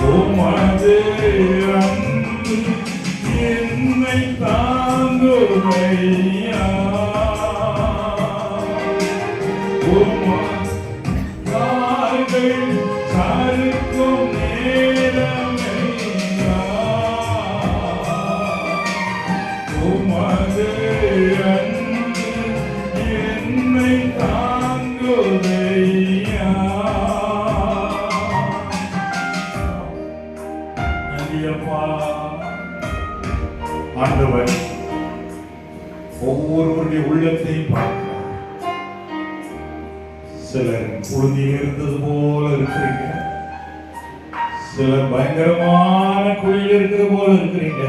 உமது அன்பு என்னை தாங்குமையா உமது சாருக்கும் நேரமையா உமது அன்பு என்னை தாங்குமையா. ஆண்டவர் ஒவ்வொருவருடைய உள்ளத்தையும் பார்க்கிறார். சிலர் புழுதியில் இருந்தது போல இருக்கிறீங்க, சிலர் பயங்கரமான குழியில் இருக்கிறது போல இருக்கிறீங்க.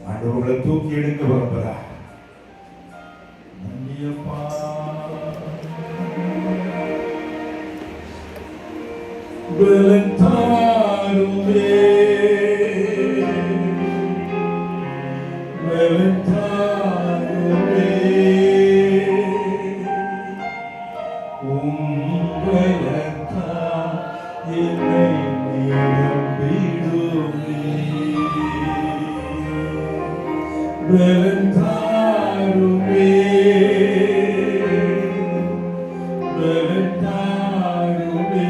ஆண்டவர்களை தூக்கி எடுக்க விரும்புகிறார். நன்றியப்பா. வெலத்தாருமே வெலத்தாருமே உங்களத்தா என்னை நிரம்பிடுமே வெலத்தாருமே வெலத்தாருமே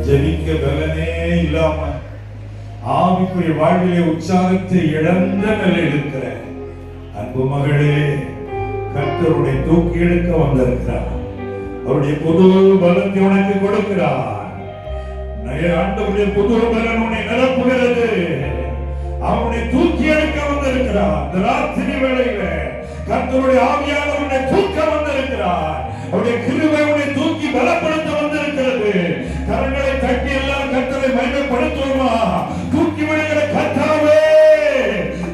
ஜெபிக்க பலனே இல்லாம ஆவிக்குரிய வாழ்விலே உற்சாகத்தை இழந்த நிலையில் இருக்கிற அன்பு மகளே, கர்த்தருடைய தூக்கி எடுக்க வந்திருக்கிறார். அவருடைய புது பலத்தை உனக்கு கொடுக்கிறார். ஆண்டவருடைய புது பலன் உன்னை நிரப்புகிறது. அவருடைய தூக்கி எடுக்க வந்திருக்கிறார். இந்த ராத்திரி வேளையில கர்த்தருடைய ஆவியானவர் உன்னை தூக்க வந்திருக்கிறார். அவருடைய கிருபை உன்னை தூக்கி பலப்படுத்த வந்திருக்கிறது. கரங்களை தட்டி எல்லாம் கர்த்தரை மகிமைப்படுத்துவோமா? தூக்கி விடுகிற கர்த்தாவே,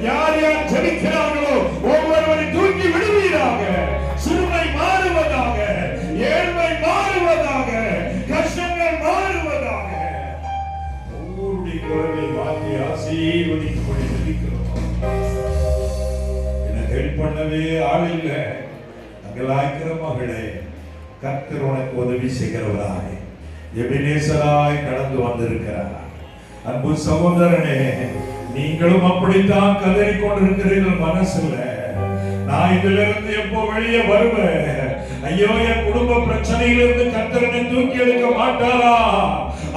யார் யார் ஜெபிக்கிறார்களோ ஒவ்வொருவரை தூக்கி விடுவீராக. சிறுமை மாறுவதாக, ஏழ்மை மாறுவதாக, கஷ்டங்கள் மாறுவதாக. ஒவ்வொருடைய குரலை மாற்றி ஆசீர்வதிக்கப்படி ஜெபிக்கிறோம். எனக்கு ஹெல்ப் பண்ணவே ஆள் இல்லை. அங்கலாய்க்கிற மகளே, கர்த்தர் உனக்கு உதவி செய்கிறவராய் எபினேசராய் கடந்து வந்திருக்கிறார். அன்பு சகோதரனே, நீங்களும் அப்படித்தான் கதறி கொண்டிருக்கிறீர்கள் மனசுல. நான் இதிலிருந்து எப்போ வெளியே வருவேன்? ஐயோ, என் குடும்ப பிரச்சனையிலிருந்து கர்த்தரனை தூக்கி எடுக்க மாட்டாரா?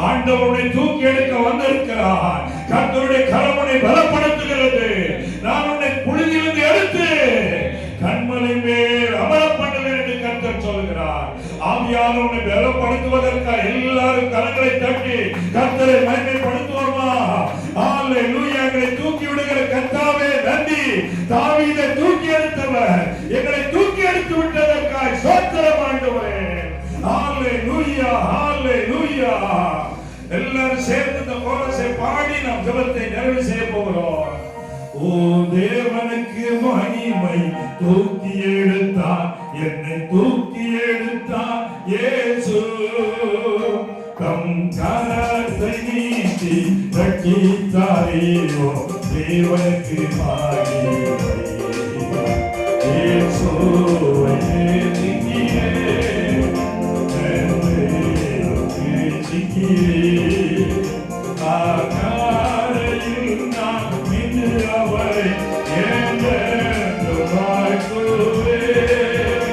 ஆண்டவனை தூக்கி எடுக்க வந்திருக்கிறார். கர்த்தருடைய கரமனை பலப்படுத்துகிறது. நான் உன்னை புழுதியிலிருந்து எடுத்து கண்மலை மேல் அமர பண்ணுவேன் என்று கர்த்தர் சொல்கிறார். ஆவியானவர் உன்னை பலப்படுத்துவதற்காக எல்லாரும் கரங்களை தட்டி கர்த்தரை மகிமைப்படுத்துவோமா? ஹalleluya. எங்களை தூக்கி விடுகிற கர்த்தாவே நன்றி. தாவீதை தூக்கி எடுத்தவர் எங்களை தூக்கி எடுத்து விட்டதற்காக ஸ்தோத்திரம் ஆண்டவரே. ஹalleluya, ஹalleluya. எல்லாரும் சேர்ந்து இந்த கோரஸை பாடி நாம் ஜெபத்தை நிறைவு செய்ய போகிறோம். ஓ தேவனுக்கு மகிமை, தூக்கி எடுத்தார் என்னை தூக்கி எடுத்தார் இயேசு. தம் கரத்தை நீட்டி ரட்சித்தாரேயோ தேவனுக்கு மகிமை. இயேசுவை நேசிக்கிறே, என்னை நேசிக்கிறே. ஆகாரையில் நான் மின்னு அவரை என்றென்று வாழ்த்துவேன்.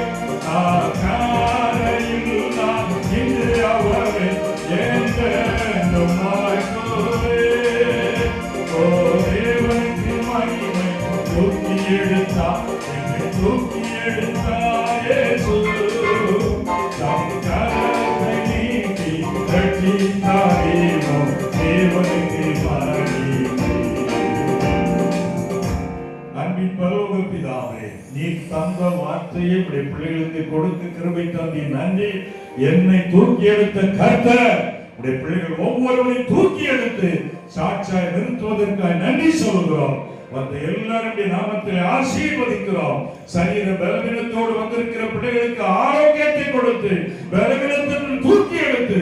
ஆகாரையில் நான் மின்னு அவரை என்றென்று வாழ்த்துவேன். ஓ தேவனுக்கு மகிமை, தூக்கி எடுத்தார் என்னை தூக்கி எடுத்தார் இயேசு. தம் கரத்தை நீட்டி ரட்சித்தாரேயோ தேவனுக்கு மகிமை. அன்பின் பரலோக பிதாவே, நீர் தந்த வார்த்தையை உடைய பிள்ளைகளுக்கு கொடுக்க கிருபை தந்தி நன்றி. என்னை தூக்கி எடுத்த கர்த்தர் உடைய பிள்ளைகள் ஒவ்வொருவரையும் தூக்கி எடுத்து சாட்சியாய் நிறுத்துவதற்காக நன்றி சொல்கிறோம். வந்த எல்லாருடைய நாமத்தில் ஆசீர்வதிக்கிறோம். சரீர பலவீனத்தோடு வந்திருக்கிற பிள்ளைகளுக்கு ஆரோக்கியத்தை கொடுத்து பலவீனத்தில் தூக்கி எடுத்து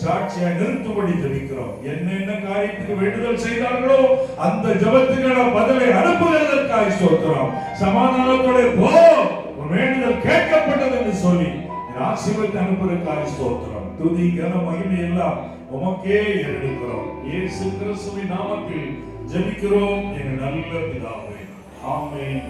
சாட்சியாய் நிறுத்தும்படி ஜெபிக்கிறோம். என்னென்ன காரியத்துக்கு வேண்டுதல் செய்தார்களோ அந்த ஜெபத்துக்கான பதிலை அனுப்புகிறதற்காக ஸ்தோத்திரம். சமாதானத்தோட போ, உன் வேண்டுதல் கேட்கப்பட்டது என்று சொல்லி ஆசீர்வாதத்தை அனுப்புவதற்காக ஸ்தோத்திரம். துதி கன மகிமை எல்லாம் உமக்கே ஏறெடுக்கிறோம். இயேசு கிறிஸ்துவின் நாமத்தில் ஜெபிக்கிறோம் எங்கள் நல்ல பிதாவே. ஆமென்.